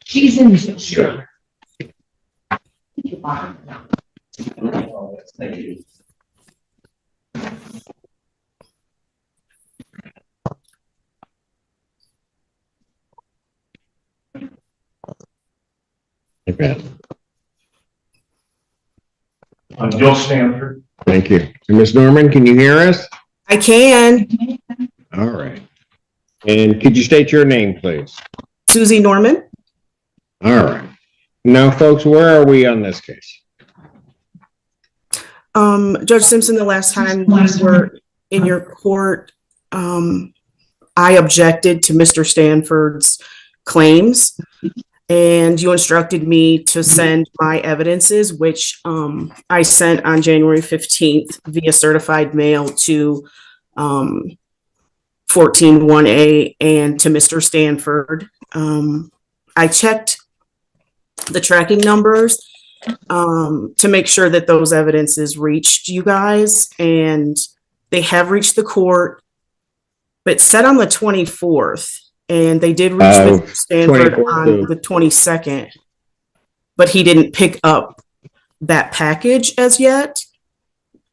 She's in the sure. Thank you. I'm Bill Stanford. Thank you. And Ms. Norman, can you hear us? I can. All right. And could you state your name, please? Susie Norman. All right. Now, folks, where are we on this case? Judge Simpson, the last time we were in your court, I objected to Mr. Stanford's claims, and you instructed me to send my evidences, which I sent on January 15th via certified mail to 141A and to Mr. Stanford. I checked the tracking numbers to make sure that those evidences reached you guys, and they have reached the court, but set on the 24th, and they did reach Mr. Stanford on the 22nd, but he didn't pick up that package as yet.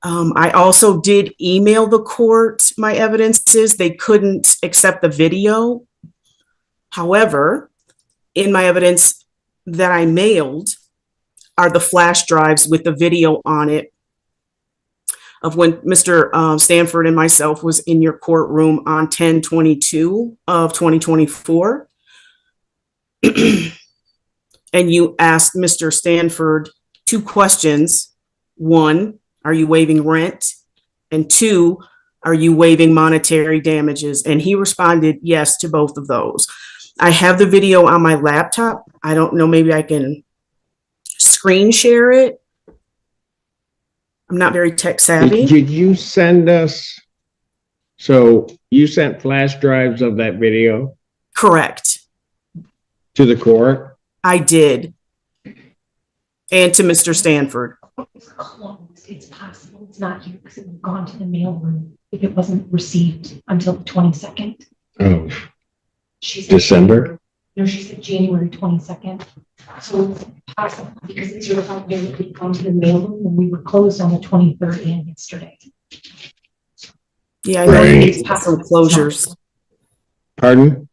I also did email the court my evidences. They couldn't accept the video. However, in my evidence that I mailed are the flash drives with the video on it of when Mr. Stanford and myself was in your courtroom on 10/22 of 2024. And you asked Mr. Stanford 2 questions. 1, are you waiving rent? And 2, are you waiving monetary damages? And he responded yes to both of those. I have the video on my laptop. I don't know, maybe I can screen share it. I'm not very tech savvy. Did you send us, so you sent flash drives of that video? Correct. To the court? I did. And to Mr. Stanford. It's closed. It's possible it's not here because it would have gone to the mailroom if it wasn't received until the 22nd. Oh, She said December? No, she said January 22nd. So it's possible because it's certified mail that gone to the mailroom and we were closed on the 23rd and yesterday. Yeah, I know Right. it's possible closures. Pardon?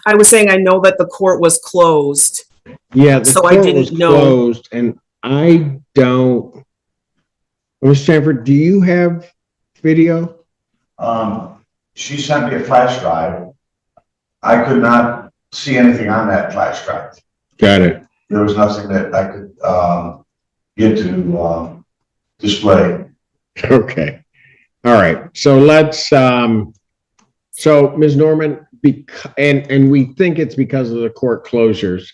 I was saying I know that the court was closed. Yeah, the So I court didn't was know. closed, and I don't. Ms. Stanford, do you have video? She sent me a flash drive. I could not see anything on that flash drive. Got it. There was nothing that I could get to display. Okay. All right. So let's, so Ms. Norman, and we think it's because of the court closures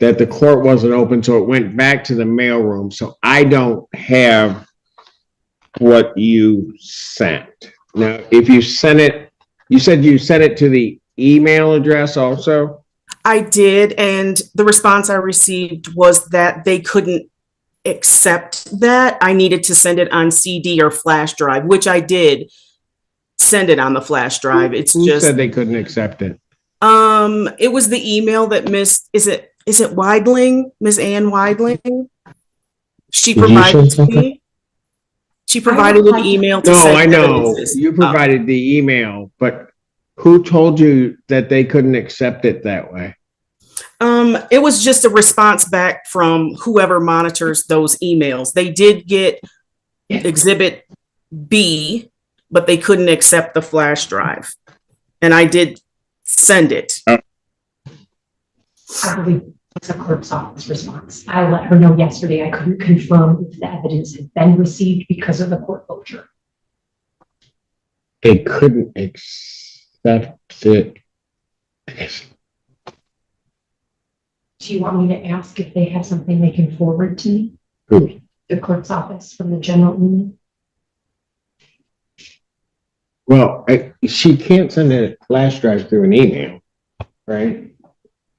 that the court wasn't open, so it went back to the mailroom. So I don't have what you sent. Now, if you sent it, you said you sent it to the email address also? I did, and the response I received was that they couldn't accept that. I needed to send it on CD or flash drive, which I did send it on the flash drive. It's Who just said they couldn't accept it? it was the email that is it Weidling, Miss Ann Weidling? She provided to me. She provided an email to No, I know evidences. you provided the email, but who told you that they couldn't accept it that way? It was just a response back from whoever monitors those emails. They did get Exhibit B, but they couldn't accept the flash drive. And I did send it. I believe it's a clerk's office response. I let her know yesterday. I couldn't confirm if the evidence had been received because of the court closure. They couldn't accept it. Do you want me to ask if they have something they can forward to me? Who? The clerk's office from the general email? Well, she can't send a flash drive through an email, right?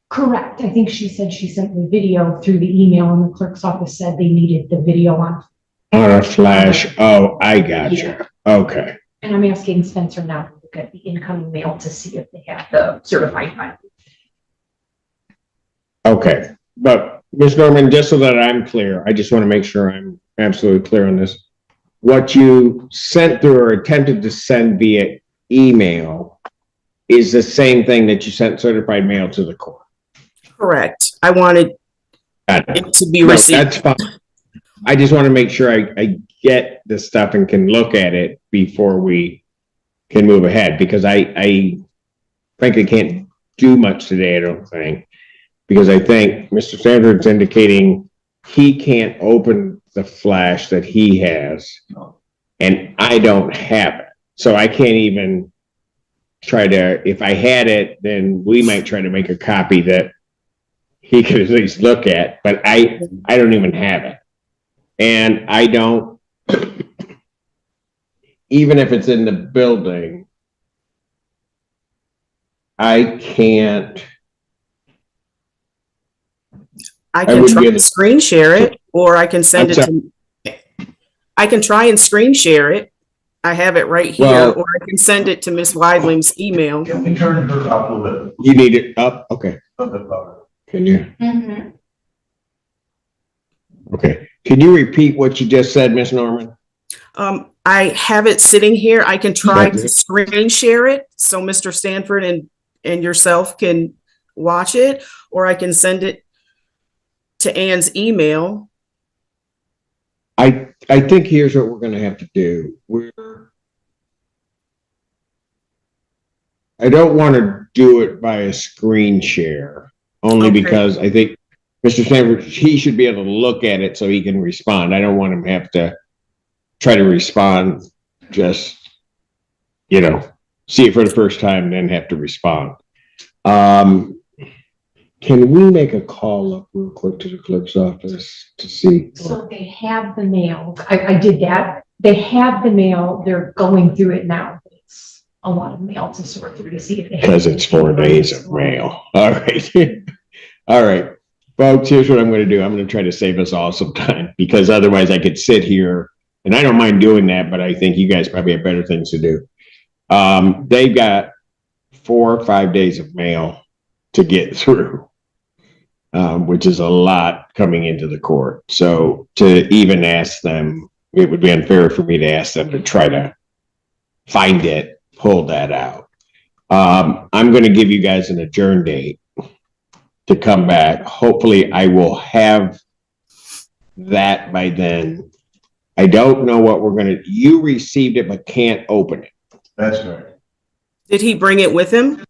Correct. I think she said she sent the video through the email and the clerk's office said they needed the video on. On a flash. Oh, I got you. Okay. And I'm asking Spencer now. look at the incoming mail to see if they have the certified file. Okay, but Ms. Norman, just so that I'm clear, I just want to make sure I'm absolutely clear on this. What you sent through or attempted to send via email is the same thing that you sent certified mail to the court. Correct. I wanted it to be No, received. that's fine. I just want to make sure I get the stuff and can look at it before we can move ahead, because I frankly can't do much today, I don't think, because I think Mr. Sanders indicating he can't open the flash that he has, and I don't have it. So I can't even try to, if I had it, then we might try to make a copy that he could at least look at, but I don't even have it. And I don't, even if it's in the building, I can't. I can would try be and able- screen share it, or I can send it to, I can try and screen share it. I have it right here, Well- or I can send it to Ms. Weidling's email. Can we turn her up a little bit? You need it up? Okay. A little bit louder. Can you? Mm-hmm. Okay. Can you repeat what you just said, Ms. Norman? I have it sitting here. I can try Okay. to screen share it so Mr. Stanford and yourself can watch it, or I can send it to Ann's email. I think here's what we're going to have to do. I don't want to do it by a screen share, only Okay. because I think Mr. Stanford, he should be able to look at it so he can respond. I don't want him to have to try to respond, just, see it for the first time and then have to respond. Can we make a call up real quick to the clerk's office to see? So they have the mail. I did that. They have the mail. They're going through it now. It's a lot of mail to sort through to see if they have. Because it's 4 days of mail. All right. All right. Folks, here's what I'm going to do. I'm going to try to save us all some time, because otherwise I could sit here, and I don't mind doing that, but I think you guys probably have better things to do. They've got 4 or 5 days of mail to get through, which is a lot coming into the court. So to even ask them, it would be unfair for me to ask them to try to find it, pull that out. I'm going to give you guys an adjourn date to come back. Hopefully I will have that by then. I don't know what we're going to, you received it, but can't open it. That's right. Did he bring it with him?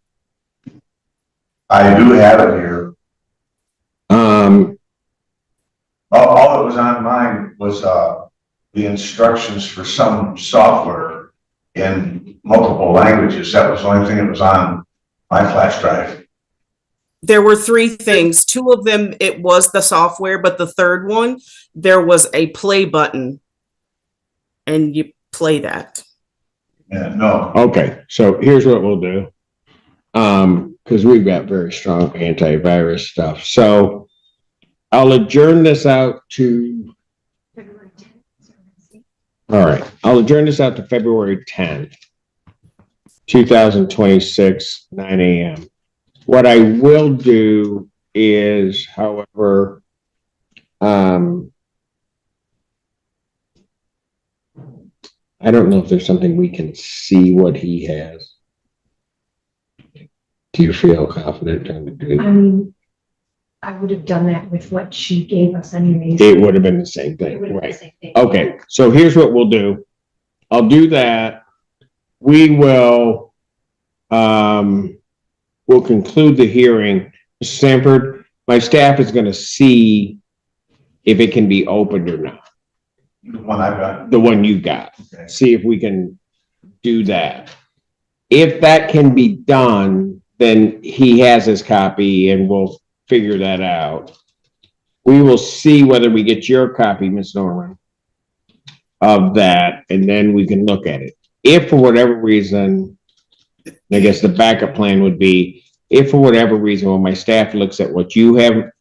I do have it here. All that was on mine was, the instructions for some software in multiple languages. That was the only thing that was on my flash drive. There were 3 things. 2 of them, it was the software, but the third one, there was a play button, and you play that. Yeah, no. Okay, so here's what we'll do. Because we've got very strong antivirus stuff. So I'll adjourn this out to, all right, I'll adjourn this out to February 10th, 2026, 9 a.m. What I will do is, however, I don't know if there's something we can see what he has. Do you feel confident trying to do? I mean, I would have done that with what she gave us anyways. It would have been the same It thing, would have been the right? same thing. Okay, so here's what we'll do. I'll do that. We will, we'll conclude the hearing. Mr. Stanford, my staff is gonna see if it can be opened or not, The one I've got. the one you got. Okay. See if we can do that. If that can be done, then he has his copy and we'll figure that out. We will see whether we get your copy, Ms. Norman, of that, and then we can look at it. If for whatever reason, I guess the backup plan would be, if for whatever reason, when my staff looks at what you have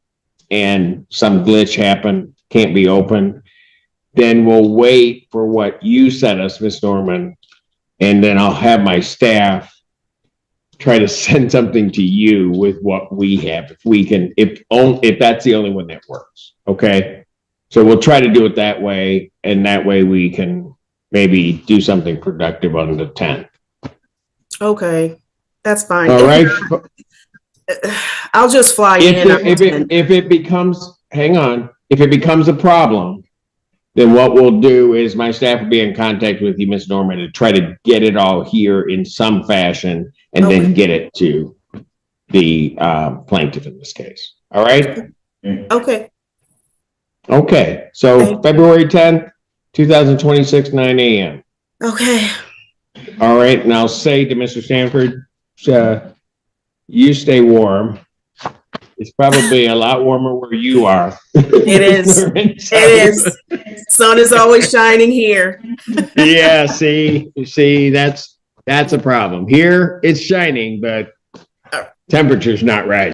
and some glitch happened, can't be opened, then we'll wait for what you sent us, Ms. Norman, And then I'll have my staff try to send something to you with what we have, if we can, if that's the only one that works, okay? So we'll try to do it that way, and that way we can maybe do something productive on the 10th. Okay, that's fine. All right? I'll just fly in. If it becomes, hang on, if it becomes a problem, then what we'll do is my staff will be in contact with you, Ms. Norman, to try to get it all here in some fashion and then get it to the plaintiff in this case. All right? Okay. Okay. So February 10th, 2026, 9 a.m. Okay. All right. And I'll say to Mr. Stanford, you stay warm. It's probably a lot warmer where you are. It is. It is. Sun is always shining here. Yeah, see, that's a problem. Here it's shining, but temperature's not right.